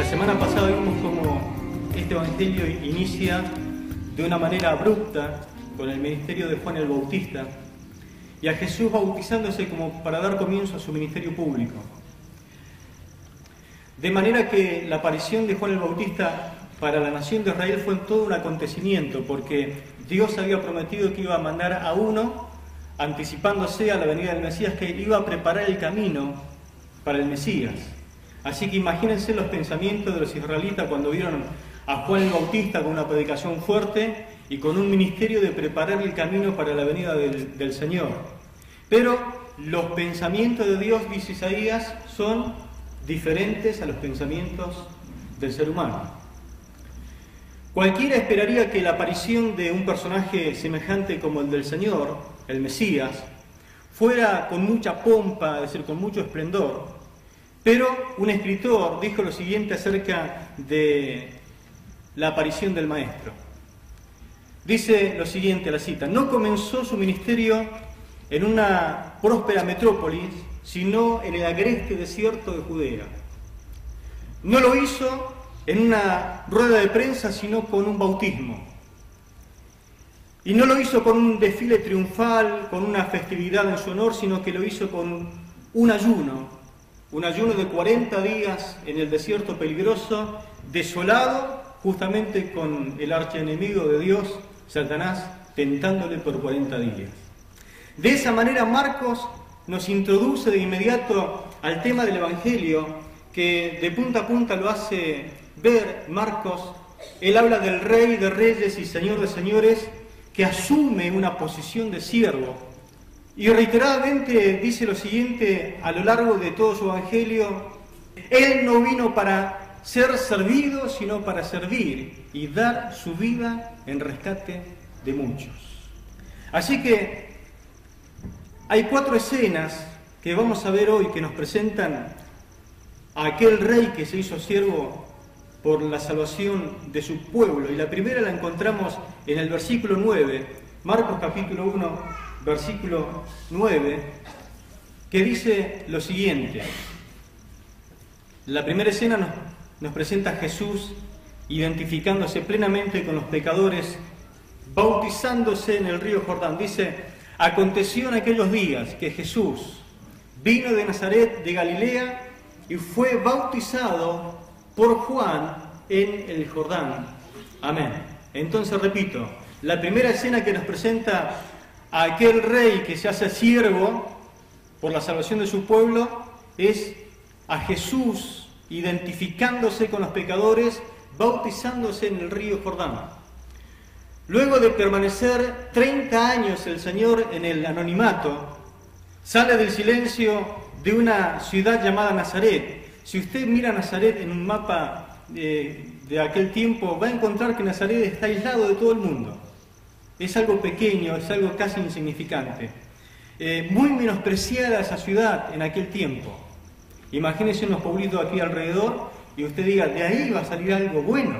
La semana pasada vimos cómo este Evangelio inicia de una manera abrupta con el ministerio de Juan el Bautista y a Jesús bautizándose como para dar comienzo a su ministerio público. De manera que la aparición de Juan el Bautista para la nación de Israel fue todo un acontecimiento, porque Dios había prometido que iba a mandar a uno, anticipándose a la venida del Mesías, que iba a preparar el camino para el Mesías. Así que imagínense los pensamientos de los israelitas cuando vieron a Juan el Bautista con una predicación fuerte y con un ministerio de preparar el camino para la venida del Señor. Pero los pensamientos de Dios, dice Isaías, son diferentes a los pensamientos del ser humano. Cualquiera esperaría que la aparición de un personaje semejante como el del Señor, el Mesías, fuera con mucha pompa, es decir, con mucho esplendor. Pero un escritor dijo lo siguiente acerca de la aparición del Maestro. Dice lo siguiente, la cita: no comenzó su ministerio en una próspera metrópolis, sino en el agreste desierto de Judea. No lo hizo en una rueda de prensa, sino con un bautismo. Y no lo hizo con un desfile triunfal, con una festividad en su honor, sino que lo hizo con un ayuno de 40 días en el desierto peligroso, desolado, justamente con el archienemigo de Dios, Satanás, tentándole por 40 días. De esa manera Marcos nos introduce de inmediato al tema del Evangelio, que de punta a punta lo hace ver Marcos. Él habla del Rey de Reyes y Señor de Señores, que asume una posición de siervo. Y reiteradamente dice lo siguiente a lo largo de todo su Evangelio: Él no vino para ser servido, sino para servir y dar su vida en rescate de muchos. Así que hay 4 escenas que vamos a ver hoy que nos presentan a aquel rey que se hizo siervo por la salvación de su pueblo. Y la primera la encontramos en el versículo 9, Marcos capítulo 1, versículo 9, que dice lo siguiente. La primera escena nos presenta a Jesús identificándose plenamente con los pecadores, bautizándose en el río Jordán. Dice: aconteció en aquellos días que Jesús vino de Nazaret de Galilea y fue bautizado por Juan en el Jordán. Amén. Entonces repito, la primera escena que nos presenta a aquel rey que se hace siervo por la salvación de su pueblo es a Jesús identificándose con los pecadores, bautizándose en el río Jordán. Luego de permanecer 30 años el Señor en el anonimato, sale del silencio de una ciudad llamada Nazaret. Si usted mira Nazaret en un mapa de aquel tiempo, va a encontrar que Nazaret está aislado de todo el mundo. Es algo pequeño, es algo casi insignificante. Muy menospreciada esa ciudad en aquel tiempo. Imagínese unos pueblitos aquí alrededor y usted diga: de ahí va a salir algo bueno.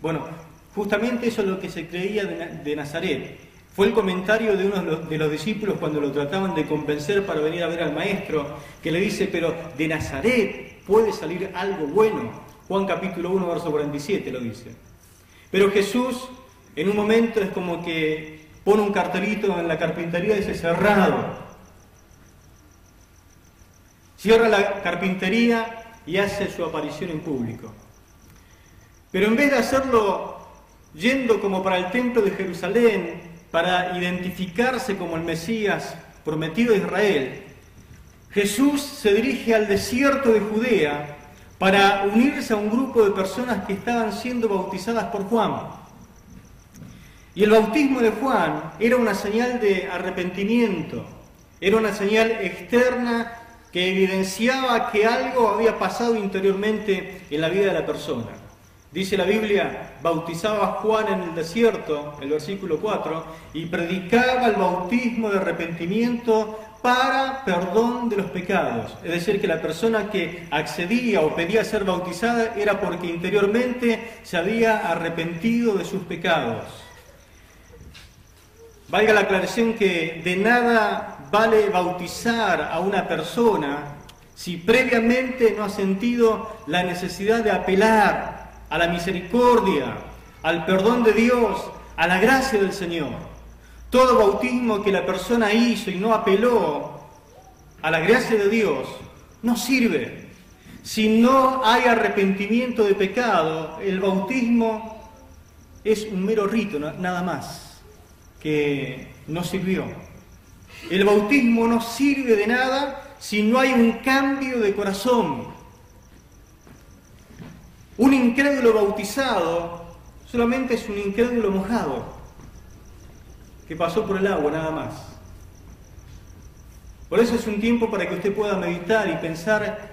Bueno, justamente eso es lo que se creía de Nazaret. Fue el comentario de uno de los discípulos cuando lo trataban de convencer para venir a ver al Maestro, que le dice: pero de Nazaret puede salir algo bueno. Juan capítulo 1, verso 47 lo dice. Pero Jesús en un momento es como que pone un cartelito en la carpintería y dice: cerrado. Cierra la carpintería y hace su aparición en público. Pero en vez de hacerlo yendo como para el templo de Jerusalén, para identificarse como el Mesías prometido de Israel, Jesús se dirige al desierto de Judea para unirse a un grupo de personas que estaban siendo bautizadas por Juan. Y el bautismo de Juan era una señal de arrepentimiento, era una señal externa que evidenciaba que algo había pasado interiormente en la vida de la persona. Dice la Biblia: bautizaba a Juan en el desierto, el versículo 4, y predicaba el bautismo de arrepentimiento para perdón de los pecados. Es decir, que la persona que accedía o pedía ser bautizada era porque interiormente se había arrepentido de sus pecados. Valga la aclaración que de nada vale bautizar a una persona si previamente no has sentido la necesidad de apelar a la misericordia, al perdón de Dios, a la gracia del Señor. Todo bautismo que la persona hizo y no apeló a la gracia de Dios no sirve. Si no hay arrepentimiento de pecado, el bautismo es un mero rito, nada más, que no sirvió. El bautismo no sirve de nada si no hay un cambio de corazón. Un incrédulo bautizado solamente es un incrédulo mojado, que pasó por el agua, nada más. Por eso es un tiempo para que usted pueda meditar y pensar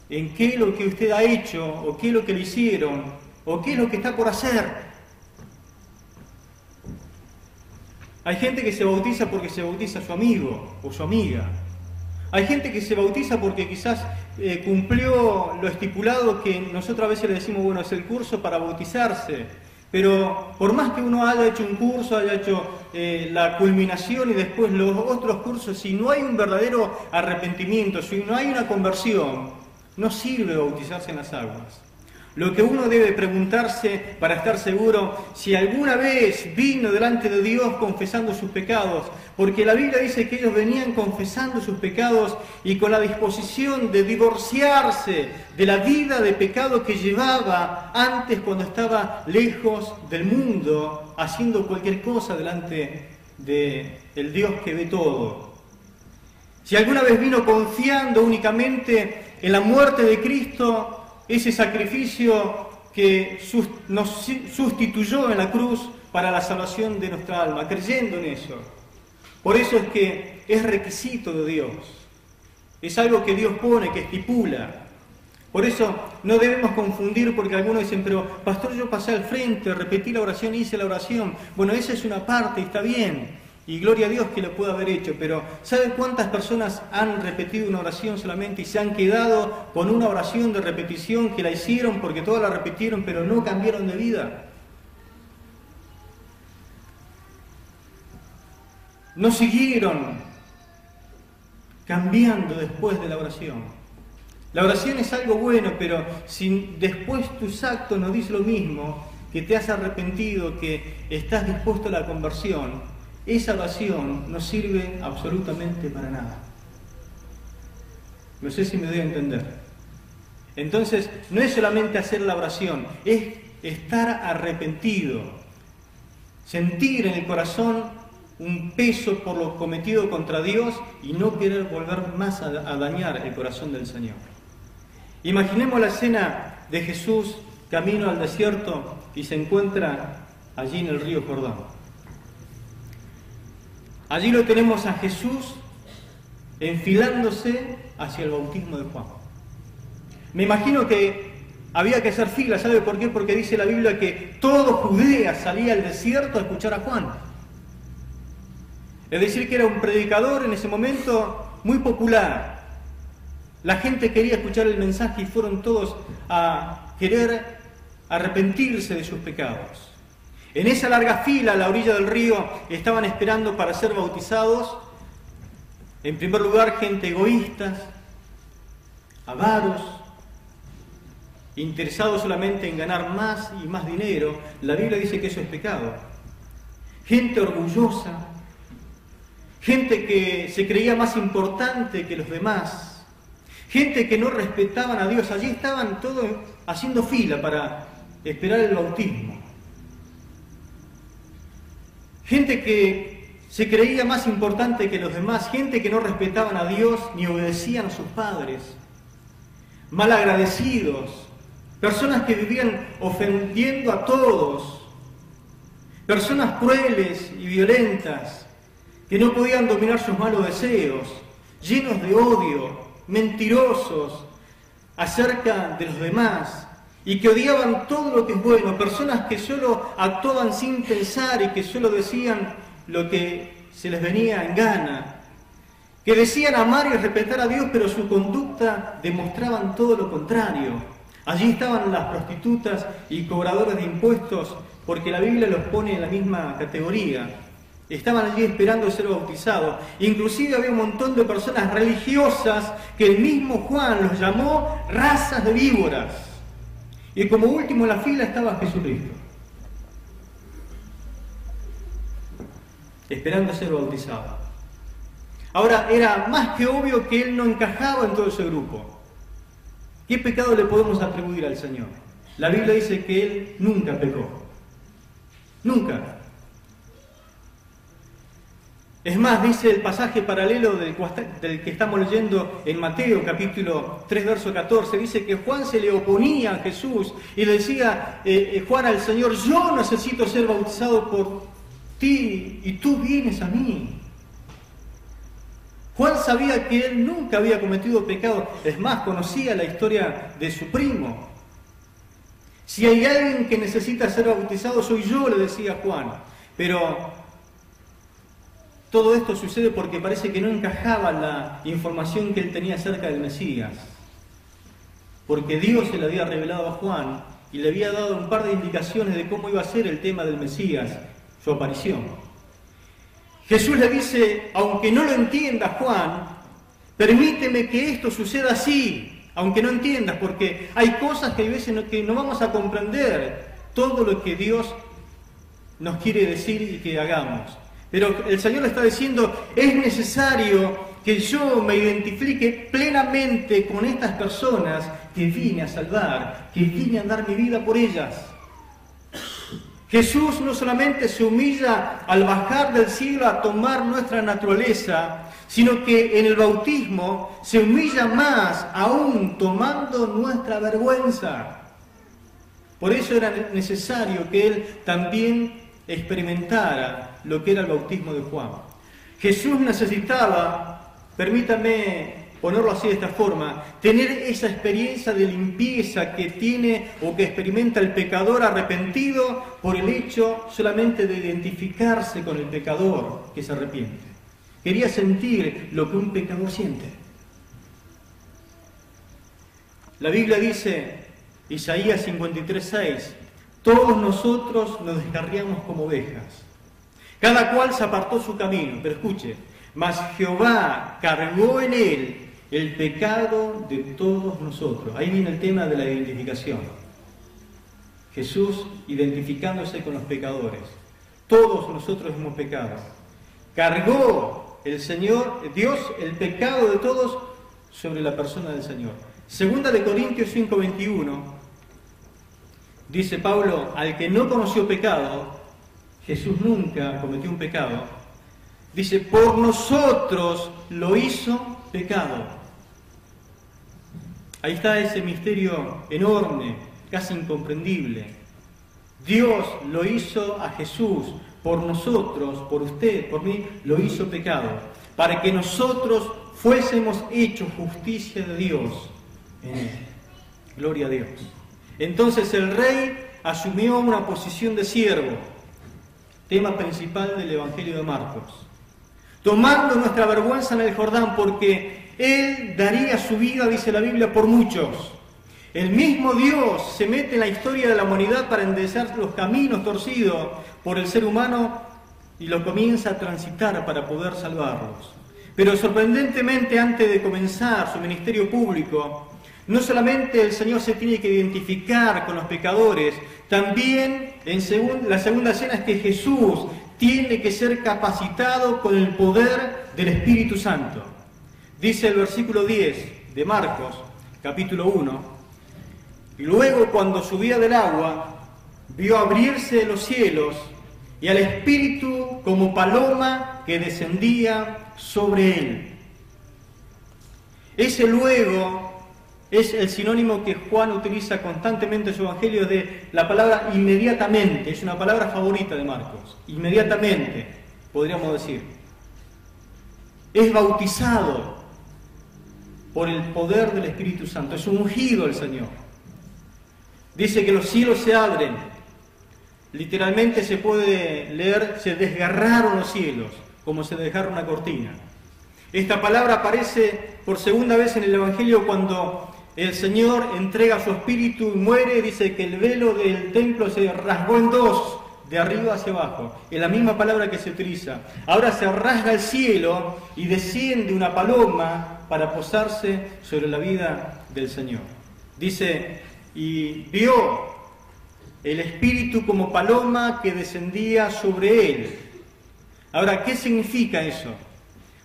en qué es lo que usted ha hecho, o qué es lo que le hicieron, o qué es lo que está por hacer. Hay gente que se bautiza porque se bautiza su amigo o su amiga. Hay gente que se bautiza porque quizás cumplió lo estipulado, que nosotros a veces le decimos, bueno, es el curso para bautizarse. Pero por más que uno haya hecho un curso, haya hecho la culminación y después los otros cursos, si no hay un verdadero arrepentimiento, si no hay una conversión, no sirve bautizarse en las aguas. Lo que uno debe preguntarse para estar seguro, si alguna vez vino delante de Dios confesando sus pecados, porque la Biblia dice que ellos venían confesando sus pecados y con la disposición de divorciarse de la vida de pecado que llevaba antes, cuando estaba lejos del mundo, haciendo cualquier cosa delante del Dios que ve todo. Si alguna vez vino confiando únicamente en la muerte de Cristo, ese sacrificio que nos sustituyó en la cruz para la salvación de nuestra alma, creyendo en eso. Por eso es que es requisito de Dios. Es algo que Dios pone, que estipula. Por eso no debemos confundir, porque algunos dicen, pero pastor, yo pasé al frente, repetí la oración, hice la oración. Bueno, esa es una parte, está bien. Y gloria a Dios que lo pueda haber hecho, pero ¿saben cuántas personas han repetido una oración solamente y se han quedado con una oración de repetición que la hicieron porque todas la repitieron, pero no cambiaron de vida? No siguieron cambiando después de la oración. La oración es algo bueno, pero si después tus actos nos dicen lo mismo, que te has arrepentido, que estás dispuesto a la conversión, esa oración no sirve absolutamente para nada. No sé si me doy a entender. Entonces, no es solamente hacer la oración, es estar arrepentido, sentir en el corazón un peso por lo cometido contra Dios y no querer volver más a dañar el corazón del Señor. Imaginemos la escena de Jesús camino al desierto y se encuentra allí en el río Jordán. Allí lo tenemos a Jesús enfilándose hacia el bautismo de Juan. Me imagino que había que hacer fila, ¿sabe por qué? Porque dice la Biblia que todo Judea salía al desierto a escuchar a Juan. Es decir, que era un predicador en ese momento muy popular. La gente quería escuchar el mensaje y fueron todos a querer arrepentirse de sus pecados. En esa larga fila a la orilla del río estaban esperando para ser bautizados, en primer lugar, gente egoístas, avaros, interesados solamente en ganar más y más dinero. La Biblia dice que eso es pecado. Gente orgullosa, gente que se creía más importante que los demás, gente que no respetaban a Dios. Allí estaban todos haciendo fila para esperar el bautismo. Gente que se creía más importante que los demás, gente que no respetaban a Dios ni obedecían a sus padres, malagradecidos, personas que vivían ofendiendo a todos, personas crueles y violentas, que no podían dominar sus malos deseos, llenos de odio, mentirosos acerca de los demás, y que odiaban todo lo que es bueno, personas que solo actuaban sin pensar y que solo decían lo que se les venía en gana, que decían amar y respetar a Dios, pero su conducta demostraban todo lo contrario. Allí estaban las prostitutas y cobradores de impuestos, porque la Biblia los pone en la misma categoría. estaban allí esperando ser bautizados. Inclusive había un montón de personas religiosas que el mismo Juan los llamó razas de víboras. Y como último en la fila estaba Jesucristo, esperando ser bautizado. Ahora, era más que obvio que él no encajaba en todo ese grupo. ¿Qué pecado le podemos atribuir al Señor? La Biblia dice que él nunca pecó. Nunca. Es más, dice el pasaje paralelo del que estamos leyendo en Mateo, capítulo 3, verso 14, dice que Juan se le oponía a Jesús y le decía Juan al Señor: yo necesito ser bautizado por ti y tú vienes a mí. Juan sabía que él nunca había cometido pecado, es más, conocía la historia de su primo. Si hay alguien que necesita ser bautizado soy yo, le decía Juan, pero todo esto sucede porque parece que no encajaba la información que él tenía acerca del Mesías. Porque Dios se le había revelado a Juan y le había dado un par de indicaciones de cómo iba a ser el tema del Mesías, su aparición. Jesús le dice: aunque no lo entiendas, Juan, permíteme que esto suceda así, aunque no entiendas, porque hay cosas que hay veces que no vamos a comprender todo lo que Dios nos quiere decir y que hagamos. Pero el Señor le está diciendo: es necesario que yo me identifique plenamente con estas personas que vine a salvar, que vine a dar mi vida por ellas. Jesús no solamente se humilla al bajar del cielo a tomar nuestra naturaleza, sino que en el bautismo se humilla más aún tomando nuestra vergüenza. Por eso era necesario que Él también experimentara lo que era el bautismo de Juan. Jesús necesitaba, permítame ponerlo así de esta forma, tener esa experiencia de limpieza que tiene o que experimenta el pecador arrepentido por el hecho solamente de identificarse con el pecador que se arrepiente. Quería sentir lo que un pecador siente. La Biblia dice, Isaías 53:6, todos nosotros nos descarriamos como ovejas, cada cual se apartó su camino, pero escuche, mas Jehová cargó en él el pecado de todos nosotros. Ahí viene el tema de la identificación. Jesús identificándose con los pecadores. Todos nosotros hemos pecado. Cargó el Señor, Dios, el pecado de todos sobre la persona del Señor. Segunda de Corintios 5:21, dice Pablo: al que no conoció pecado, Jesús nunca cometió un pecado, dice, por nosotros lo hizo pecado. Ahí está ese misterio enorme, casi incomprendible. Dios lo hizo a Jesús, por nosotros, por usted, por mí, lo hizo pecado, para que nosotros fuésemos hechos justicia de Dios en él. Gloria a Dios. Entonces el rey asumió una posición de siervo, tema principal del Evangelio de Marcos, tomando nuestra vergüenza en el Jordán, porque Él daría su vida, dice la Biblia, por muchos. El mismo Dios se mete en la historia de la humanidad para enderezar los caminos torcidos por el ser humano y lo comienza a transitar para poder salvarlos. Pero sorprendentemente, antes de comenzar su ministerio público, no solamente el Señor se tiene que identificar con los pecadores, también la segunda escena es que Jesús tiene que ser capacitado con el poder del Espíritu Santo. Dice el versículo 10 de Marcos, capítulo 1, y luego cuando subía del agua, vio abrirse los cielos y al Espíritu como paloma que descendía sobre él. Ese luego es el sinónimo que Juan utiliza constantemente en su Evangelio de la palabra inmediatamente. Es una palabra favorita de Marcos. Inmediatamente, podríamos decir. Es bautizado por el poder del Espíritu Santo. Es ungido el Señor. Dice que los cielos se abren. Literalmente se puede leer, se desgarraron los cielos, como se desgarra una cortina. Esta palabra aparece por segunda vez en el Evangelio cuando el Señor entrega su espíritu y muere. Dice que el velo del templo se rasgó en dos de arriba hacia abajo. Es la misma palabra que se utiliza. Ahora se rasga el cielo y desciende una paloma para posarse sobre la vida del Señor. Dice, y vio el Espíritu como paloma que descendía sobre él. Ahora, ¿qué significa eso?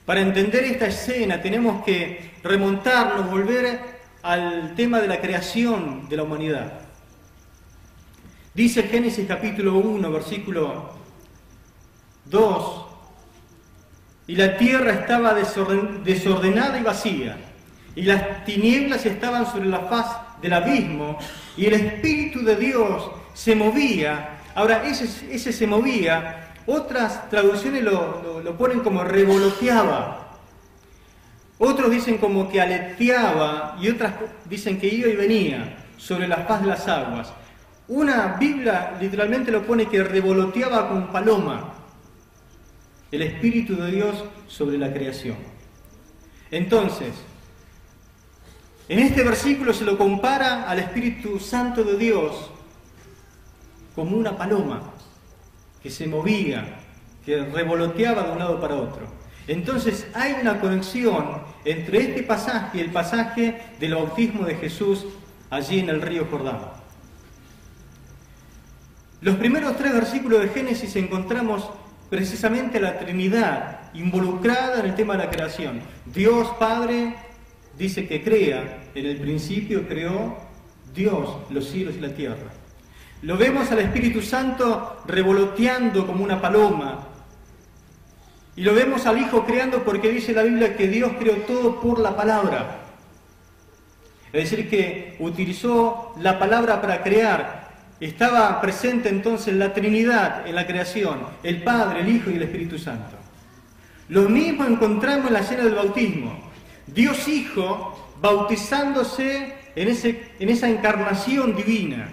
Para entender esta escena tenemos que remontarnos, volver al tema de la creación de la humanidad. Dice Génesis capítulo 1, versículo 2, y la tierra estaba desordenada y vacía, y las tinieblas estaban sobre la faz del abismo, y el Espíritu de Dios se movía. Ahora, ese se movía, otras traducciones lo ponen como revoloteaba, otros dicen como que aleteaba, y otras dicen que iba y venía sobre la faz de las aguas. Una Biblia literalmente lo pone que revoloteaba con paloma, el Espíritu de Dios sobre la creación. Entonces, en este versículo se lo compara al Espíritu Santo de Dios como una paloma que se movía, que revoloteaba de un lado para otro. Entonces hay una conexión entre este pasaje y el pasaje del bautismo de Jesús allí en el río Jordán. Los primeros 3 versículos de Génesis encontramos precisamente la Trinidad involucrada en el tema de la creación. Dios Padre dice que crea, en el principio creó Dios los cielos y la tierra. Lo vemos al Espíritu Santo revoloteando como una paloma. Y lo vemos al Hijo creando porque dice la Biblia que Dios creó todo por la palabra. Es decir, que utilizó la palabra para crear. Estaba presente entonces la Trinidad en la creación, el Padre, el Hijo y el Espíritu Santo. Lo mismo encontramos en la escena del bautismo. Dios Hijo bautizándose en esa encarnación divina.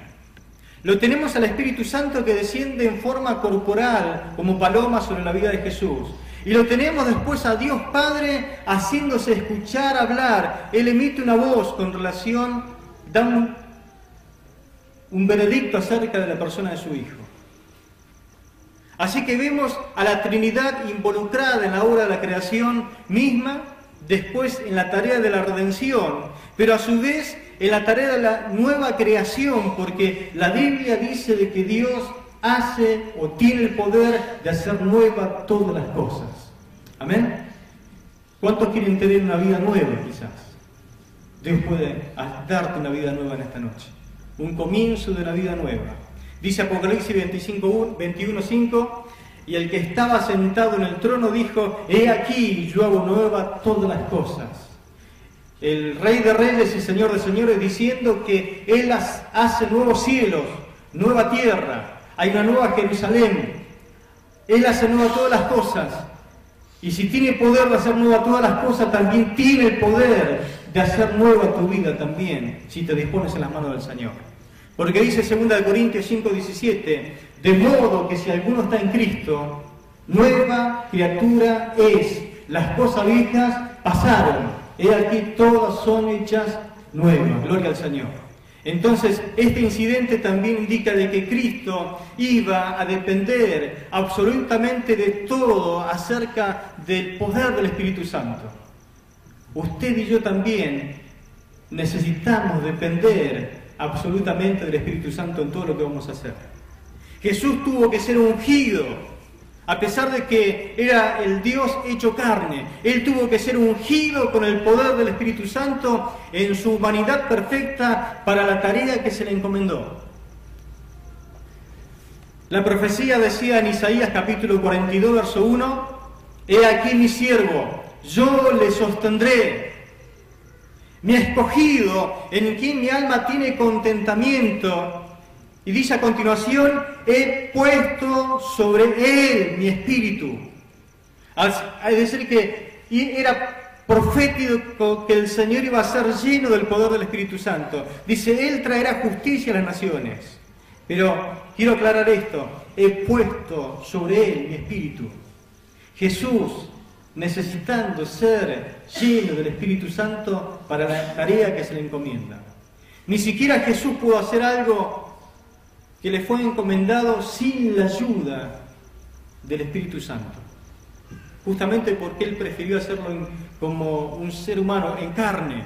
Lo tenemos al Espíritu Santo que desciende en forma corporal como paloma sobre la vida de Jesús. Y lo tenemos después a Dios Padre haciéndose escuchar, hablar. Él emite una voz con relación, da un veredicto acerca de la persona de su Hijo. Así que vemos a la Trinidad involucrada en la obra de la creación misma, después en la tarea de la redención, pero a su vez en la tarea de la nueva creación, porque la Biblia dice de que Dios hace o tiene el poder de hacer nueva todas las cosas. ¿Amén? ¿Cuántos quieren tener una vida nueva quizás? Dios puede darte una vida nueva en esta noche. Un comienzo de una vida nueva. Dice Apocalipsis 21:5, y el que estaba sentado en el trono dijo, he aquí, yo hago nueva todas las cosas. El Rey de Reyes y Señor de Señores diciendo que Él hace nuevos cielos, nueva tierra, hay una nueva Jerusalén. Él hace nueva todas las cosas. Y si tiene poder de hacer nueva todas las cosas, también tiene el poder de hacer nueva tu vida también, si te dispones en las manos del Señor. Porque dice 2 Corintios 5:17, de modo que si alguno está en Cristo, nueva criatura es. Las cosas viejas pasaron, he aquí todas son hechas nuevas. Gloria al Señor. Entonces, este incidente también indica de que Cristo iba a depender absolutamente de todo acerca del poder del Espíritu Santo. Usted y yo también necesitamos depender absolutamente del Espíritu Santo en todo lo que vamos a hacer. Jesús tuvo que ser ungido, a pesar de que era el Dios hecho carne. Él tuvo que ser ungido con el poder del Espíritu Santo en su humanidad perfecta para la tarea que se le encomendó. La profecía decía en Isaías capítulo 42, verso 1, he aquí mi siervo, yo le sostendré. Mi escogido, en quien mi alma tiene contentamiento. Y dice a continuación, he puesto sobre él mi espíritu. Es decir, que era profético que el Señor iba a ser lleno del poder del Espíritu Santo. Dice, él traerá justicia a las naciones. Pero quiero aclarar esto, he puesto sobre él mi espíritu. Jesús, necesitando ser lleno del Espíritu Santo para la tarea que se le encomienda. Ni siquiera Jesús pudo hacer algo que le fue encomendado sin la ayuda del Espíritu Santo. Justamente porque él prefirió hacerlo como un ser humano en carne.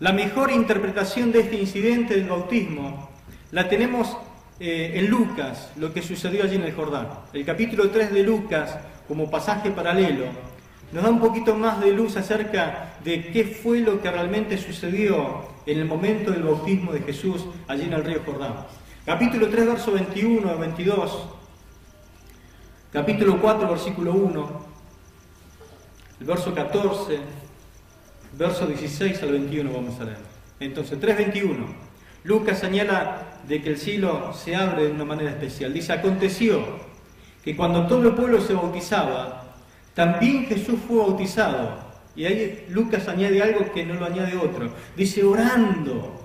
La mejor interpretación de este incidente del bautismo la tenemos en Lucas, lo que sucedió allí en el Jordán. El capítulo 3 de Lucas, como pasaje paralelo, nos da un poquito más de luz acerca de qué fue lo que realmente sucedió en el momento del bautismo de Jesús allí en el río Jordán. Capítulo 3, verso 21 al 22. Capítulo 4, versículo 1. El verso 14, verso 16 al 21 vamos a leer. Entonces, 3:21. Lucas señala de que el cielo se abre de una manera especial. Dice, aconteció que cuando todo el pueblo se bautizaba, también Jesús fue bautizado. Y ahí Lucas añade algo que no lo añade otro. Dice, orando,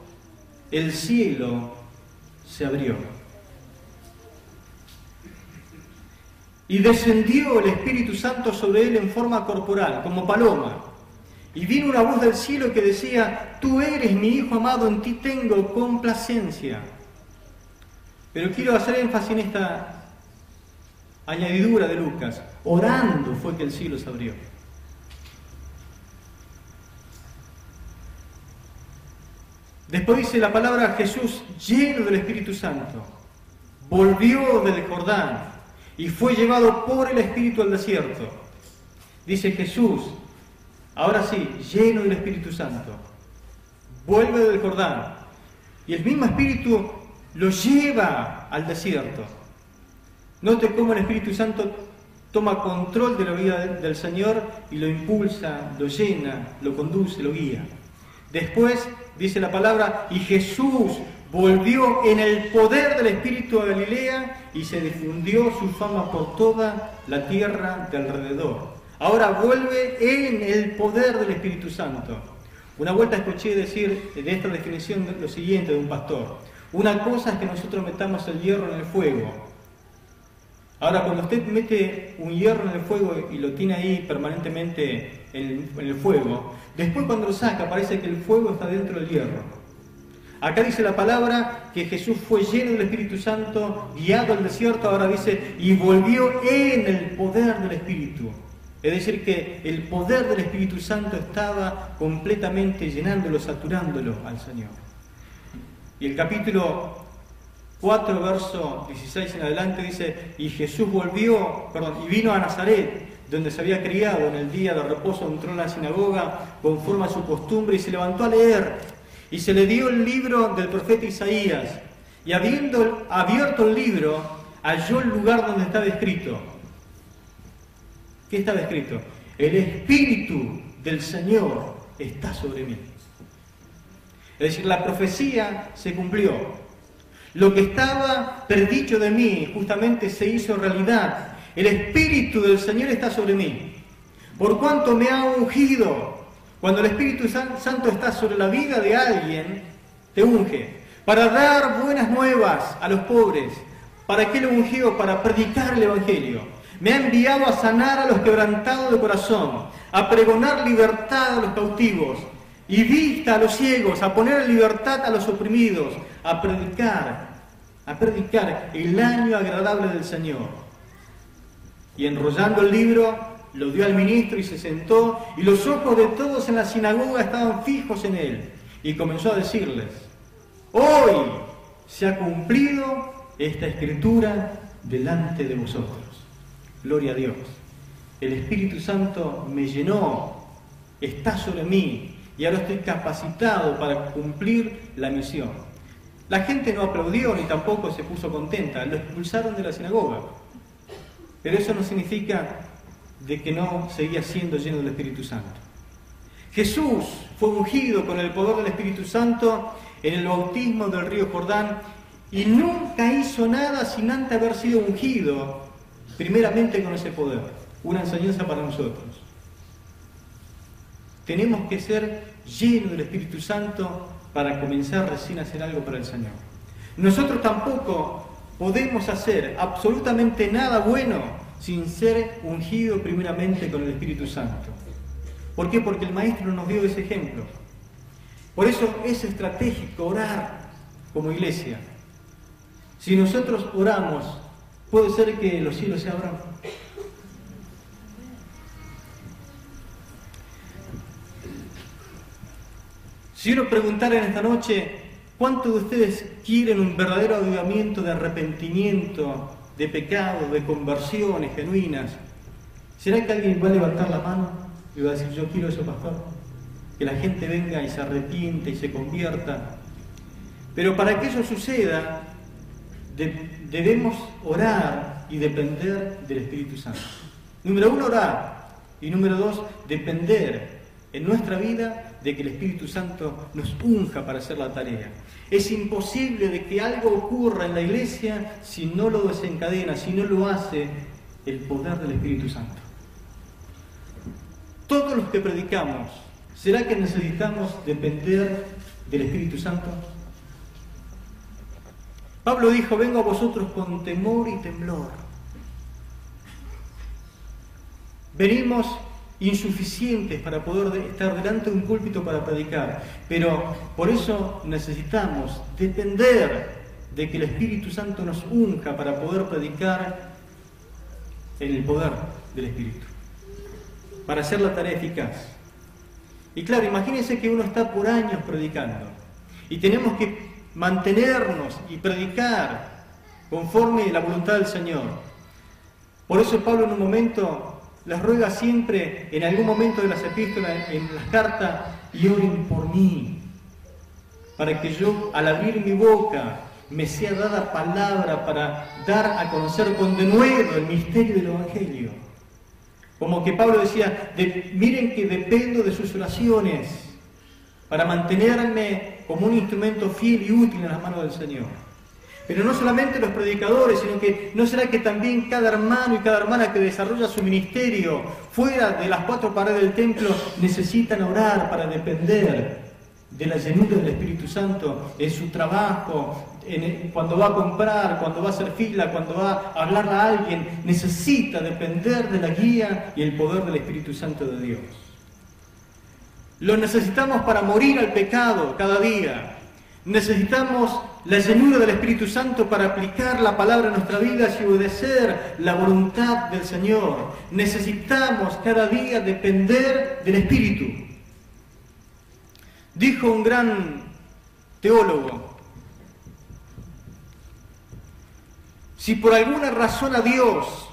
el cielo se abrió. Y descendió el Espíritu Santo sobre él en forma corporal, como paloma. Y vino una voz del cielo que decía, tú eres mi Hijo amado, en ti tengo complacencia. Pero quiero hacer énfasis en esta añadidura de Lucas. Orando fue que el cielo se abrió. Después dice la palabra, Jesús, lleno del Espíritu Santo, volvió del Jordán y fue llevado por el Espíritu al desierto. Dice Jesús, ahora sí, lleno del Espíritu Santo, vuelve del Jordán y el mismo Espíritu lo lleva al desierto. Note cómo el Espíritu Santo toma control de la vida del Señor y lo impulsa, lo llena, lo conduce, lo guía. Después dice la palabra, y Jesús volvió en el poder del Espíritu a Galilea y se difundió su fama por toda la tierra de alrededor. Ahora vuelve en el poder del Espíritu Santo. Una vuelta escuché decir de esta definición lo siguiente de un pastor. Una cosa es que nosotros metamos el hierro en el fuego. Ahora, cuando usted mete un hierro en el fuego y lo tiene ahí permanentemente en el fuego, después cuando lo saca parece que el fuego está dentro del hierro. Acá dice la palabra que Jesús fue lleno del Espíritu Santo, guiado al desierto, ahora dice, y volvió en el poder del Espíritu. Es decir, que el poder del Espíritu Santo estaba completamente llenándolo, saturándolo al Señor. Y el capítulo 4, verso 16 en adelante dice, y Jesús y vino a Nazaret, donde se había criado. En el día de reposo entró en la sinagoga conforme a su costumbre y se levantó a leer. Y se le dio el libro del profeta Isaías. Y habiendo abierto el libro, halló el lugar donde estaba escrito. ¿Qué estaba escrito? El Espíritu del Señor está sobre mí. Es decir, la profecía se cumplió. Lo que estaba predicho de mí justamente se hizo realidad. El Espíritu del Señor está sobre mí. Por cuanto me ha ungido. Cuando el Espíritu Santo está sobre la vida de alguien, te unge. Para dar buenas nuevas a los pobres. ¿Para qué lo ungió? Para predicar el Evangelio. Me ha enviado a sanar a los quebrantados de corazón. A pregonar libertad a los cautivos. Y vista a los ciegos, a poner en libertad a los oprimidos, a predicar el año agradable del Señor. Y enrollando el libro, lo dio al ministro y se sentó, y los ojos de todos en la sinagoga estaban fijos en él. Y comenzó a decirles, hoy se ha cumplido esta escritura delante de vosotros. Gloria a Dios. El Espíritu Santo me llenó, está sobre mí, y ahora estoy capacitado para cumplir la misión. La gente no aplaudió ni tampoco se puso contenta, lo expulsaron de la sinagoga. Pero eso no significa de que no seguía siendo lleno del Espíritu Santo. Jesús fue ungido con el poder del Espíritu Santo en el bautismo del río Jordán y nunca hizo nada sin antes haber sido ungido primeramente con ese poder. Una enseñanza para nosotros. Tenemos que ser llenos del Espíritu Santo para comenzar recién a hacer algo para el Señor. Nosotros tampoco podemos hacer absolutamente nada bueno sin ser ungido primeramente con el Espíritu Santo. ¿Por qué? Porque el Maestro nos dio ese ejemplo. Por eso es estratégico orar como iglesia. Si nosotros oramos, ¿puede ser que los cielos se abran? Si uno preguntara en esta noche, ¿cuántos de ustedes quieren un verdadero avivamiento de arrepentimiento, de pecado, de conversiones genuinas? ¿Será que alguien va a levantar la mano y va a decir, yo quiero eso, pastor? Que la gente venga y se arrepiente y se convierta. Pero para que eso suceda, debemos orar y depender del Espíritu Santo. Número 1, orar. Y número 2, depender en nuestra vida de que el Espíritu Santo nos unja para hacer la tarea. Es imposible de que algo ocurra en la iglesia si no lo desencadena, si no lo hace el poder del Espíritu Santo. Todos los que predicamos, ¿será que necesitamos depender del Espíritu Santo? Pablo dijo, vengo a vosotros con temor y temblor. Venimos insuficientes para poder estar delante de un púlpito para predicar, pero por eso necesitamos depender de que el Espíritu Santo nos unja para poder predicar en el poder del Espíritu, para hacer la tarea eficaz. Y claro, imagínense que uno está por años predicando y tenemos que mantenernos y predicar conforme la voluntad del Señor. Por eso Pablo en un momento les ruega siempre, en algún momento de las epístolas, en las cartas, y oren por mí, para que yo, al abrir mi boca, me sea dada palabra para dar a conocer con denuedo el misterio del Evangelio. Como que Pablo decía, miren que dependo de sus oraciones para mantenerme como un instrumento fiel y útil en las manos del Señor. Pero no solamente los predicadores, sino que ¿no será que también cada hermano y cada hermana que desarrolla su ministerio fuera de las 4 paredes del templo necesitan orar para depender de la llenura del Espíritu Santo en su trabajo, cuando va a comprar, cuando va a hacer fila, cuando va a hablar a alguien? Necesita depender de la guía y el poder del Espíritu Santo de Dios. Lo necesitamos para morir al pecado cada día. Necesitamos la llenura del Espíritu Santo para aplicar la palabra en nuestra vida y obedecer la voluntad del Señor. Necesitamos cada día depender del Espíritu. Dijo un gran teólogo, si por alguna razón a Dios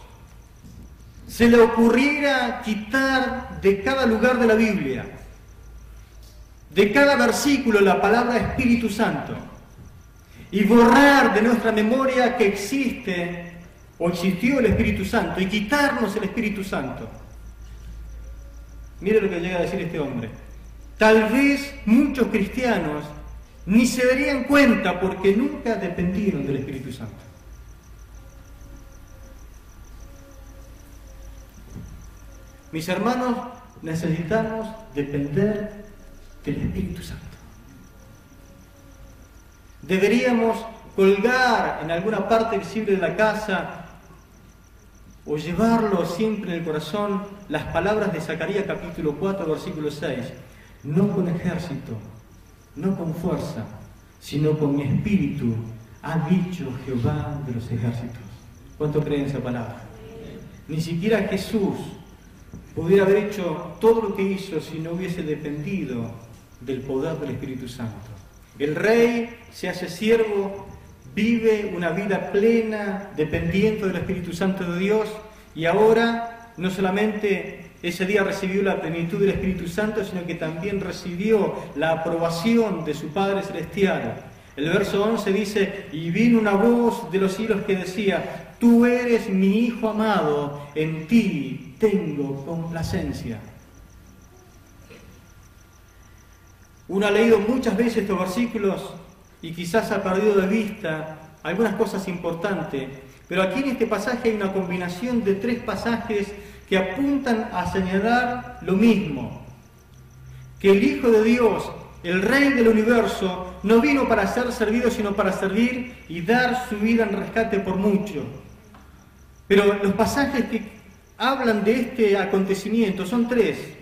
se le ocurriera quitar de cada lugar de la Biblia, de cada versículo, la palabra Espíritu Santo, y borrar de nuestra memoria que existe o existió el Espíritu Santo, y quitarnos el Espíritu Santo, mire lo que llega a decir este hombre, tal vez muchos cristianos ni se darían cuenta porque nunca dependieron del Espíritu Santo. Mis hermanos, necesitamos depender del Espíritu Santo. Deberíamos colgar en alguna parte visible de la casa o llevarlo siempre en el corazón las palabras de Zacarías capítulo 4 versículo 6. No con ejército, no con fuerza, sino con mi espíritu, ha dicho Jehová de los ejércitos. ¿Cuánto creen esa palabra? Ni siquiera Jesús pudiera haber hecho todo lo que hizo si no hubiese dependido del poder del Espíritu Santo. El rey se hace siervo, vive una vida plena dependiendo del Espíritu Santo de Dios, y ahora no solamente ese día recibió la plenitud del Espíritu Santo, sino que también recibió la aprobación de su Padre Celestial. El verso 11 dice, y vino una voz de los cielos que decía, tú eres mi Hijo amado, en ti tengo complacencia. Uno ha leído muchas veces estos versículos y quizás ha perdido de vista algunas cosas importantes, pero aquí en este pasaje hay una combinación de 3 pasajes que apuntan a señalar lo mismo, que el Hijo de Dios, el Rey del universo, no vino para ser servido, sino para servir y dar su vida en rescate por mucho. Pero los pasajes que hablan de este acontecimiento son 3.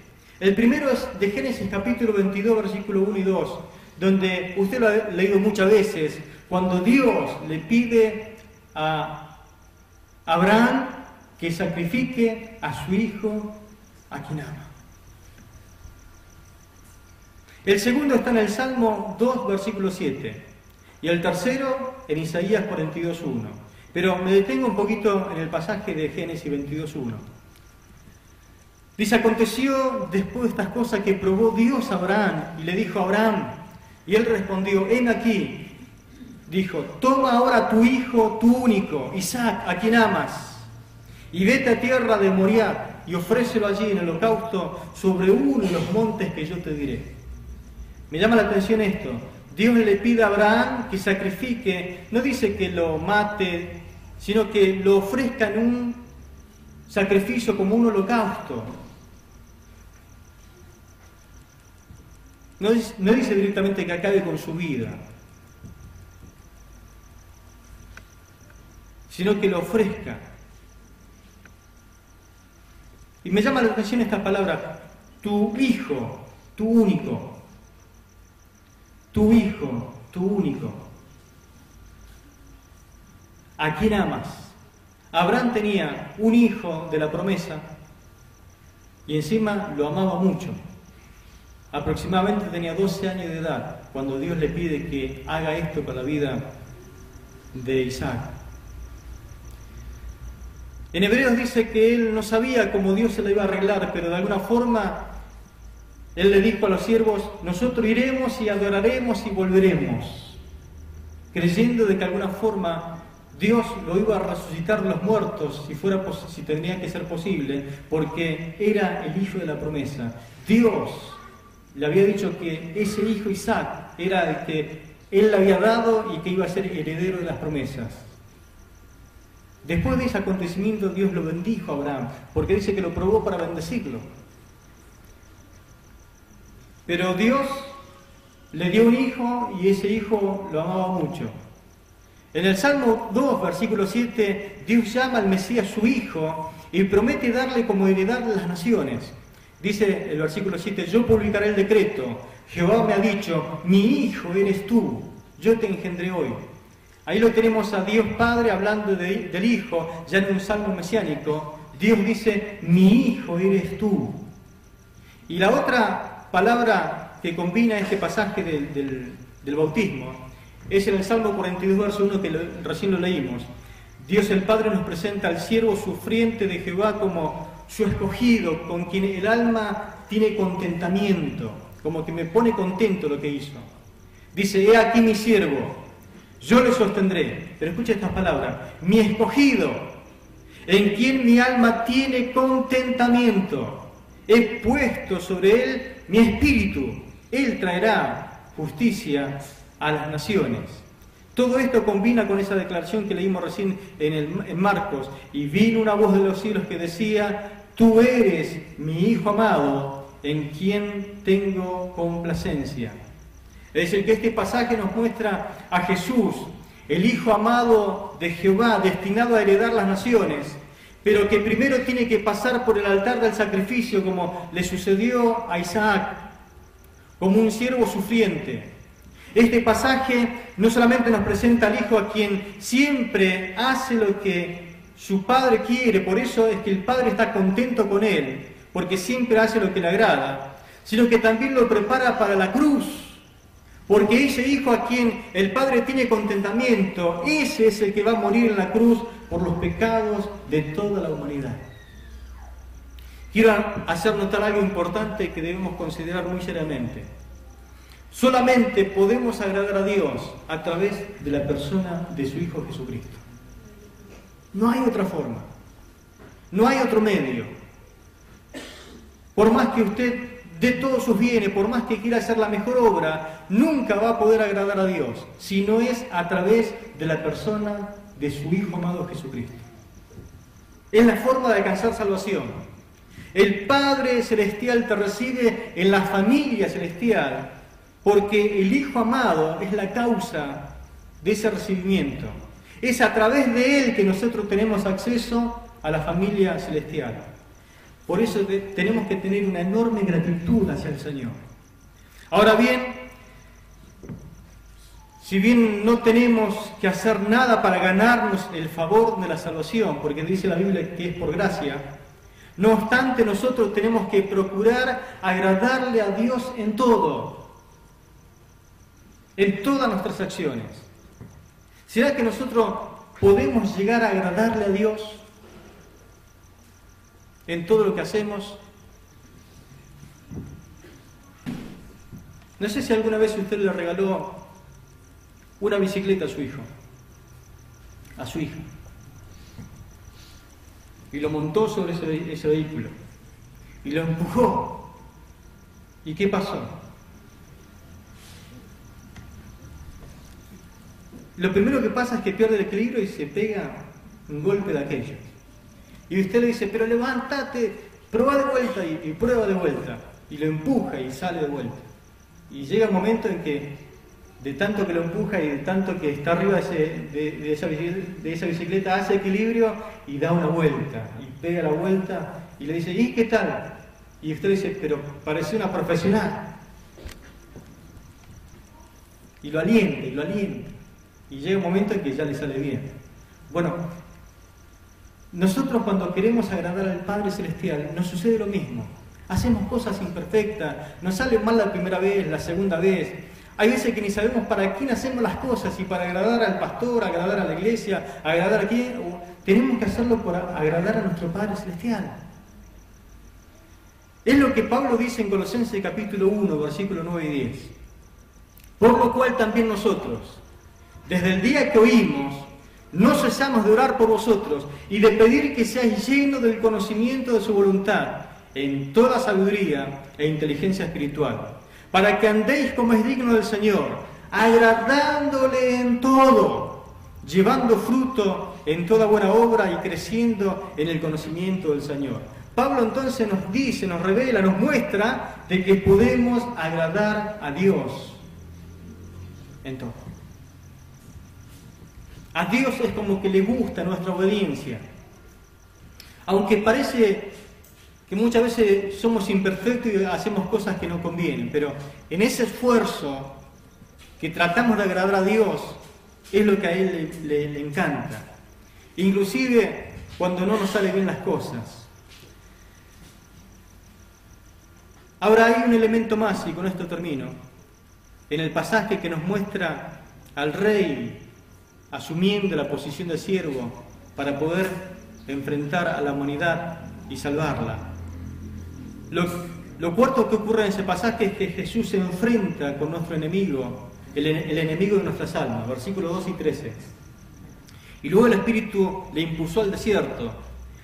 El primero es de Génesis capítulo 22, versículo 1 y 2, donde usted lo ha leído muchas veces, cuando Dios le pide a Abraham que sacrifique a su hijo, a quien ama. El segundo está en el Salmo 2, versículo 7, y el tercero en Isaías 42.1. Pero me detengo un poquito en el pasaje de Génesis 22.1. Dice, aconteció después de estas cosas que probó Dios a Abraham y le dijo a Abraham, y él respondió, heme aquí. Dijo, toma ahora tu hijo, tu único, Isaac, a quien amas, y vete a tierra de Moriah y ofrécelo allí en holocausto sobre uno de los montes que yo te diré. Me llama la atención esto. Dios le pide a Abraham que sacrifique, no dice que lo mate, sino que lo ofrezca en un sacrificio como un holocausto. No dice directamente que acabe con su vida, sino que lo ofrezca. Y me llama la atención esta palabra, tu hijo, tu único. Tu hijo, tu único. ¿A quién amas? Abraham tenía un hijo de la promesa y encima lo amaba mucho. Aproximadamente tenía 12 años de edad cuando Dios le pide que haga esto con la vida de Isaac. En Hebreos dice que él no sabía cómo Dios se la iba a arreglar, pero de alguna forma él le dijo a los siervos, nosotros iremos y adoraremos y volveremos, creyendo de que de alguna forma Dios lo iba a resucitar de los muertos, si tendría que ser posible, porque era el hijo de la promesa. Dios le había dicho que ese hijo Isaac era el que él le había dado y que iba a ser heredero de las promesas. Después de ese acontecimiento Dios lo bendijo a Abraham, porque dice que lo probó para bendecirlo. Pero Dios le dio un hijo y ese hijo lo amaba mucho. En el Salmo 2, versículo 7, Dios llama al Mesías su hijo y promete darle como heredad las naciones. Dice el versículo 7, yo publicaré el decreto, Jehová me ha dicho, mi hijo eres tú, yo te engendré hoy. Ahí lo tenemos a Dios Padre hablando del Hijo, ya en un salmo mesiánico. Dios dice, mi hijo eres tú. Y la otra palabra que combina este pasaje del bautismo es en el Salmo 42, verso 1, que recién lo leímos. Dios el Padre nos presenta al siervo sufriente de Jehová como su escogido, con quien el alma tiene contentamiento, como que me pone contento lo que hizo. Dice, he aquí mi siervo, yo le sostendré. Pero escucha estas palabras, mi escogido, en quien mi alma tiene contentamiento. He puesto sobre él mi espíritu, él traerá justicia a las naciones. Todo esto combina con esa declaración que leímos recién en Marcos. Y vino una voz de los cielos que decía, tú eres mi Hijo amado, en quien tengo complacencia. Es decir, que este pasaje nos muestra a Jesús, el Hijo amado de Jehová, destinado a heredar las naciones, pero que primero tiene que pasar por el altar del sacrificio, como le sucedió a Isaac, como un siervo sufriente. Este pasaje no solamente nos presenta al Hijo a quien siempre hace lo que su Padre quiere, por eso es que el Padre está contento con él, porque siempre hace lo que le agrada, sino que también lo prepara para la cruz, porque ese Hijo a quien el Padre tiene contentamiento, ese es el que va a morir en la cruz por los pecados de toda la humanidad. Quiero hacer notar algo importante que debemos considerar muy seriamente. Solamente podemos agradar a Dios a través de la persona de su Hijo Jesucristo. No hay otra forma, no hay otro medio. Por más que usted dé todos sus bienes, por más que quiera hacer la mejor obra, nunca va a poder agradar a Dios, si no es a través de la persona de su Hijo amado Jesucristo. Es la forma de alcanzar salvación. El Padre Celestial te recibe en la familia celestial, porque el Hijo amado es la causa de ese recibimiento. Es a través de Él que nosotros tenemos acceso a la familia celestial. Por eso tenemos que tener una enorme gratitud hacia el Señor. Ahora bien, Si bien no tenemos que hacer nada para ganarnos el favor de la salvación, porque dice la Biblia que es por gracia, no obstante nosotros tenemos que procurar agradarle a Dios en todo, en todas nuestras acciones. ¿Será que nosotros podemos llegar a agradarle a Dios en todo lo que hacemos? No sé si alguna vez usted le regaló una bicicleta a su hijo, a su hija, y lo montó sobre ese vehículo, y lo empujó. ¿Y qué pasó? Lo primero que pasa es que pierde el equilibrio y se pega un golpe de aquello. Y usted le dice, pero levántate, prueba de vuelta, y prueba de vuelta, y lo empuja y sale de vuelta. Y llega un momento en que, de tanto que lo empuja y de tanto que está arriba de esa bicicleta, hace equilibrio y da una vuelta, y pega la vuelta, y le dice, ¿y qué tal? Y usted dice, pero parece una profesional. Y lo alienta, y lo alienta. Y llega un momento en que ya le sale bien. Bueno, nosotros cuando queremos agradar al Padre Celestial, nos sucede lo mismo. Hacemos cosas imperfectas, nos sale mal la primera vez, la segunda vez. Hay veces que ni sabemos para quién hacemos las cosas, y para agradar al pastor, agradar a la iglesia, agradar a quién. Tenemos que hacerlo por agradar a nuestro Padre Celestial. Es lo que Pablo dice en Colosenses capítulo 1, versículos 9 y 10. Por lo cual también nosotros, desde el día que oímos, no cesamos de orar por vosotros y de pedir que seáis llenos del conocimiento de su voluntad, en toda sabiduría e inteligencia espiritual, para que andéis como es digno del Señor, agradándole en todo, llevando fruto en toda buena obra y creciendo en el conocimiento del Señor. Pablo entonces nos dice, nos revela, nos muestra de que podemos agradar a Dios en todo. A Dios es como que le gusta nuestra obediencia. Aunque parece que muchas veces somos imperfectos y hacemos cosas que no convienen, pero en ese esfuerzo que tratamos de agradar a Dios, es lo que a Él le encanta. Inclusive cuando no nos salen bien las cosas. Ahora hay un elemento más, y con esto termino, en el pasaje que nos muestra al rey asumiendo la posición de siervo para poder enfrentar a la humanidad y salvarla. Lo cuarto que ocurre en ese pasaje es que Jesús se enfrenta con nuestro enemigo, el enemigo de nuestras almas, versículos 2 y 13. Y luego el Espíritu le impulsó al desierto,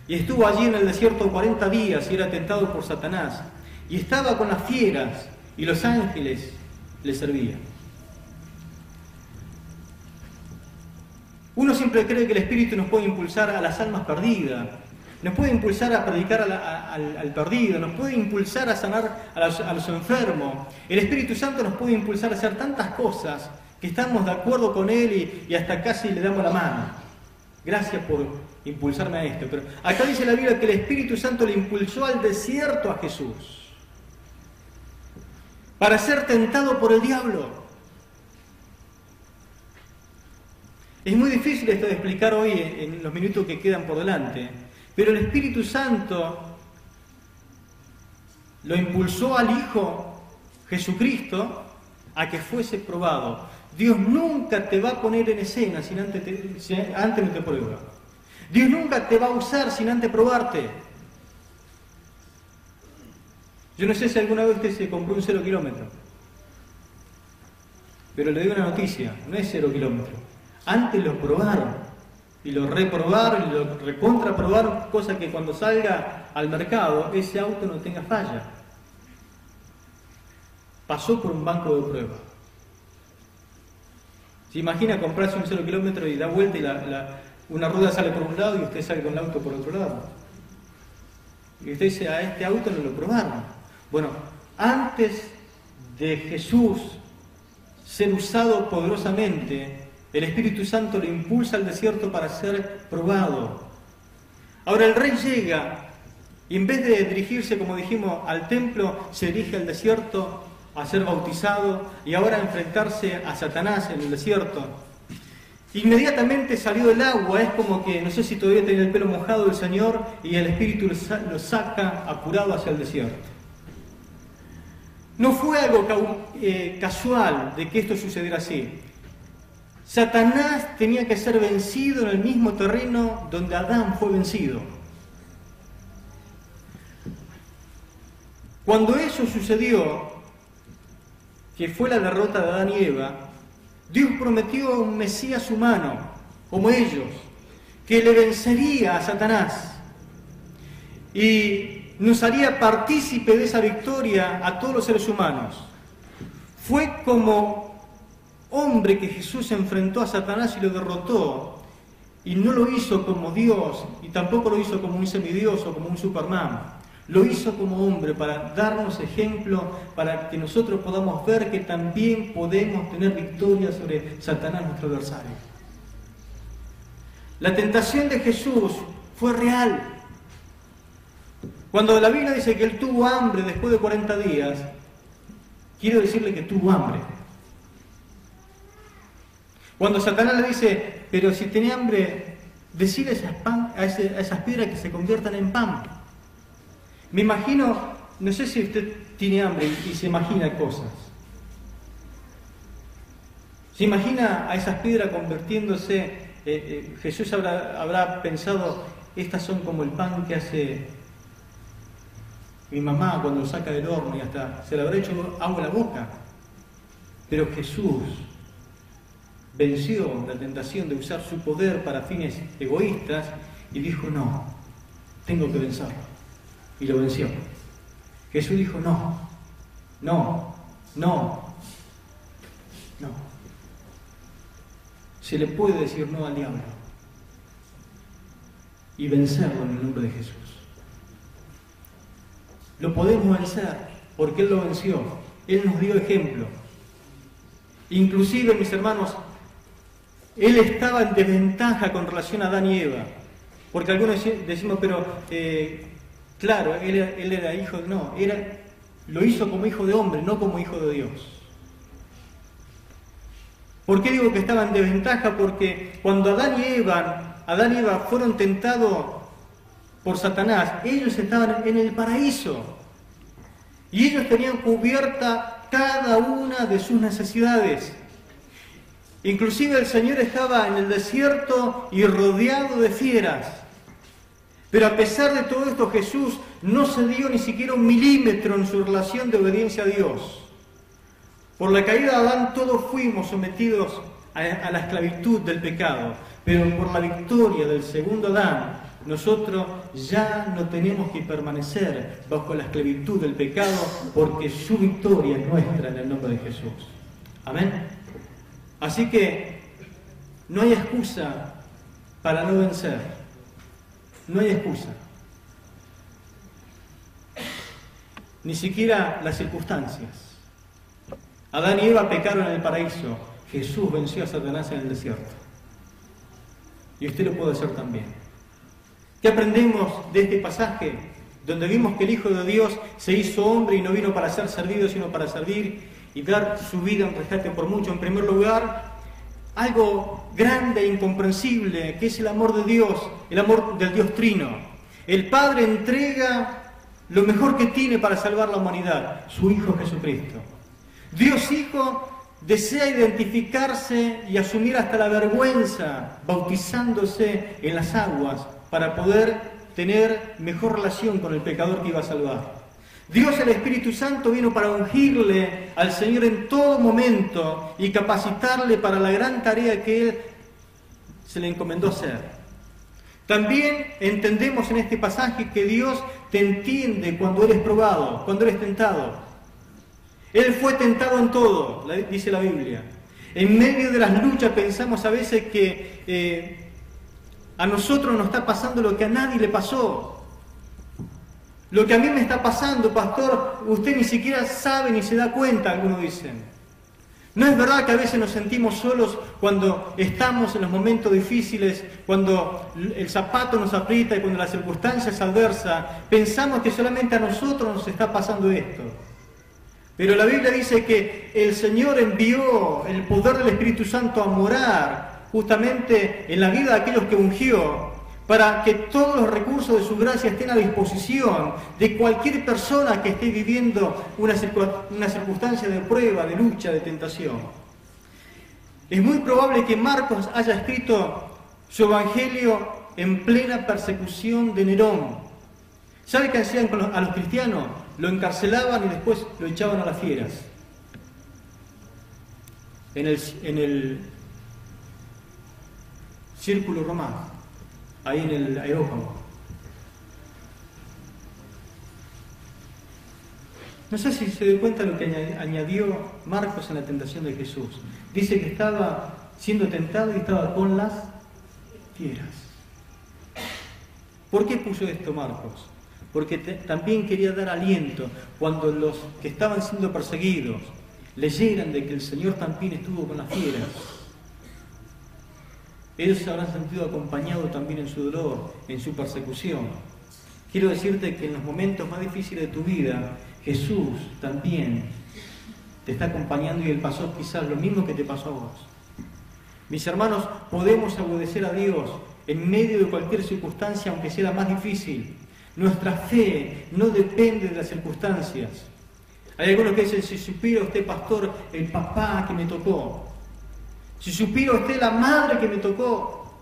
y estuvo allí en el desierto 40 días y era tentado por Satanás, y estaba con las fieras, y los ángeles le servían. Uno siempre cree que el Espíritu nos puede impulsar a las almas perdidas, nos puede impulsar a predicar al perdido, nos puede impulsar a sanar a los enfermos. El Espíritu Santo nos puede impulsar a hacer tantas cosas que estamos de acuerdo con Él y hasta casi le damos la mano. Gracias por impulsarme a esto. Pero acá dice la Biblia que el Espíritu Santo le impulsó al desierto a Jesús para ser tentado por el diablo. Es muy difícil esto de explicar hoy en los minutos que quedan por delante, pero el Espíritu Santo lo impulsó al Hijo Jesucristo a que fuese probado. Dios nunca te va a poner en escena si antes no te prueba. Dios nunca te va a usar sin antes probarte. Yo no sé si alguna vez usted se compró un 0 kilómetro, pero le doy una noticia, no es 0 kilómetro. Antes lo probaron, y lo reprobaron, y lo recontraprobaron, cosa que cuando salga al mercado, ese auto no tenga falla. Pasó por un banco de prueba. ¿Se imagina comprarse un 0 kilómetro y da vuelta y una rueda sale por un lado y usted sale con el auto por otro lado? Y usted dice, a este auto no lo probaron. Bueno, antes de Jesús ser usado poderosamente, el Espíritu Santo le impulsa al desierto para ser probado. Ahora el rey llega y en vez de dirigirse, como dijimos, al templo, se dirige al desierto a ser bautizado y ahora a enfrentarse a Satanás en el desierto. Inmediatamente salió del agua, es como que, no sé si todavía tenía el pelo mojado el Señor y el Espíritu lo saca apurado hacia el desierto. No fue algo casual de que esto sucediera así. Satanás tenía que ser vencido en el mismo terreno donde Adán fue vencido. Cuando eso sucedió, que fue la derrota de Adán y Eva, Dios prometió a un Mesías humano, como ellos, que le vencería a Satanás y nos haría partícipe de esa victoria a todos los seres humanos. Fue como hombre que Jesús enfrentó a Satanás y lo derrotó, y no lo hizo como Dios, y tampoco lo hizo como un semidios o como un Superman. Lo hizo como hombre para darnos ejemplo, para que nosotros podamos ver que también podemos tener victoria sobre Satanás, nuestro adversario. La tentación de Jesús fue real. Cuando la Biblia dice que él tuvo hambre después de 40 días, quiero decirle que tuvo hambre. Cuando Satanás le dice, pero si tenía hambre, decirle a esas piedras que se conviertan en pan. Me imagino, no sé si usted tiene hambre y se imagina cosas. Se imagina a esas piedras convirtiéndose, Jesús habrá pensado, estas son como el pan que hace mi mamá cuando lo saca del horno y hasta se le habrá hecho agua en la boca. Pero Jesús venció la tentación de usar su poder para fines egoístas y dijo, no, tengo que vencerlo. Y lo venció. Jesús dijo, no. Se le puede decir no al diablo y vencerlo en el nombre de Jesús. Lo podemos vencer porque Él lo venció. Él nos dio ejemplo. Inclusive, mis hermanos, Él estaba en desventaja con relación a Adán y Eva. Porque algunos decimos, pero claro, él era hijo de... No, lo hizo como hijo de hombre, no como hijo de Dios. ¿Por qué digo que estaba en desventaja? Porque cuando Adán y Eva fueron tentados por Satanás, ellos estaban en el paraíso. Y ellos tenían cubierta cada una de sus necesidades. Inclusive el Señor estaba en el desierto y rodeado de fieras. Pero a pesar de todo esto, Jesús no cedió ni siquiera 1 milímetro en su relación de obediencia a Dios. Por la caída de Adán todos fuimos sometidos a la esclavitud del pecado, pero por la victoria del segundo Adán, nosotros ya no tenemos que permanecer bajo la esclavitud del pecado, porque su victoria es nuestra en el nombre de Jesús. Amén. Así que no hay excusa para no vencer. No hay excusa. Ni siquiera las circunstancias. Adán y Eva pecaron en el paraíso. Jesús venció a Satanás en el desierto. Y usted lo puede hacer también. ¿Qué aprendemos de este pasaje? Donde vimos que el Hijo de Dios se hizo hombre y no vino para ser servido, sino para servir y dar su vida en rescate por mucho. En primer lugar, algo grande e incomprensible, que es el amor de Dios, el amor del Dios Trino. El Padre entrega lo mejor que tiene para salvar la humanidad, su Hijo Jesucristo. Dios Hijo desea identificarse y asumir hasta la vergüenza, bautizándose en las aguas, para poder tener mejor relación con el pecador que iba a salvar. Dios, el Espíritu Santo, vino para ungirle al Señor en todo momento y capacitarle para la gran tarea que Él se le encomendó hacer. También entendemos en este pasaje que Dios te entiende cuando eres probado, cuando eres tentado. Él fue tentado en todo, dice la Biblia. En medio de las luchas pensamos a veces que a nosotros nos está pasando lo que a nadie le pasó. Lo que a mí me está pasando, pastor, usted ni siquiera sabe ni se da cuenta, algunos dicen. ¿No es verdad que a veces nos sentimos solos cuando estamos en los momentos difíciles, cuando el zapato nos aprieta y cuando la circunstancia es adversa? Pensamos que solamente a nosotros nos está pasando esto. Pero la Biblia dice que el Señor envió el poder del Espíritu Santo a morar justamente en la vida de aquellos que ungió, para que todos los recursos de su gracia estén a disposición de cualquier persona que esté viviendo una circunstancia de prueba, de lucha, de tentación. Es muy probable que Marcos haya escrito su evangelio en plena persecución de Nerón. ¿Sabe qué hacían a los cristianos? Lo encarcelaban y después lo echaban a las fieras. En el círculo romano, ahí en el aerópago. No sé si se dio cuenta de lo que añadió Marcos en la tentación de Jesús. Dice que estaba siendo tentado y estaba con las fieras. ¿Por qué puso esto Marcos? Porque también quería dar aliento cuando los que estaban siendo perseguidos leyeran de que el Señor también estuvo con las fieras. Ellos se habrán sentido acompañados también en su dolor, en su persecución. Quiero decirte que en los momentos más difíciles de tu vida, Jesús también te está acompañando y Él pasó quizás lo mismo que te pasó a vos. Mis hermanos, podemos obedecer a Dios en medio de cualquier circunstancia, aunque sea la más difícil. Nuestra fe no depende de las circunstancias. Hay algunos que dicen, si supiera usted, pastor, el papá que me tocó. Si supiera usted la madre que me tocó.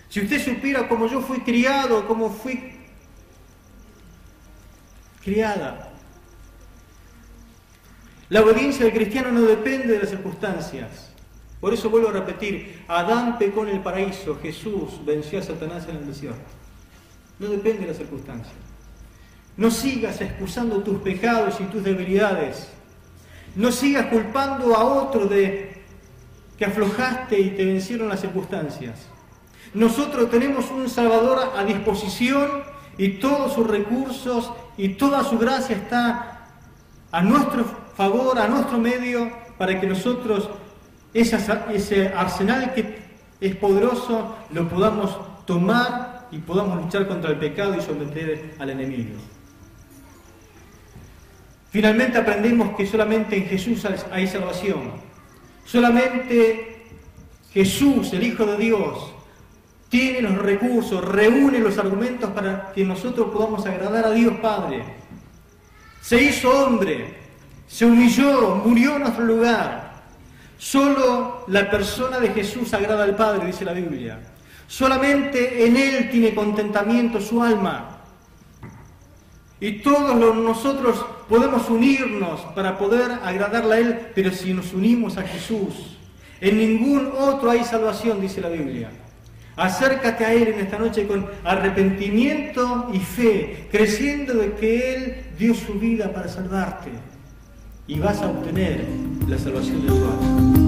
Si usted supiera cómo yo fui criado, cómo fui criada. La obediencia del cristiano no depende de las circunstancias. Por eso vuelvo a repetir, Adán pecó en el paraíso, Jesús venció a Satanás en el desierto. No depende de las circunstancias. No sigas excusando tus pecados y tus debilidades. No sigas culpando a otro de que aflojaste y te vencieron las circunstancias. Nosotros tenemos un Salvador a disposición y todos sus recursos y toda su gracia está a nuestro favor, a nuestro medio, para que nosotros ese arsenal que es poderoso lo podamos tomar y podamos luchar contra el pecado y someter al enemigo. Finalmente aprendemos que solamente en Jesús hay salvación. Solamente Jesús, el Hijo de Dios, tiene los recursos, reúne los argumentos para que nosotros podamos agradar a Dios Padre. Se hizo hombre, se humilló, murió en nuestro lugar. Solo la persona de Jesús agrada al Padre, dice la Biblia. Solamente en Él tiene contentamiento su alma. Y todos nosotros podemos unirnos para poder agradarle a Él, pero si nos unimos a Jesús, en ningún otro hay salvación, dice la Biblia. Acércate a Él en esta noche con arrepentimiento y fe, creyendo de que Él dio su vida para salvarte. Y vas a obtener la salvación de tu alma.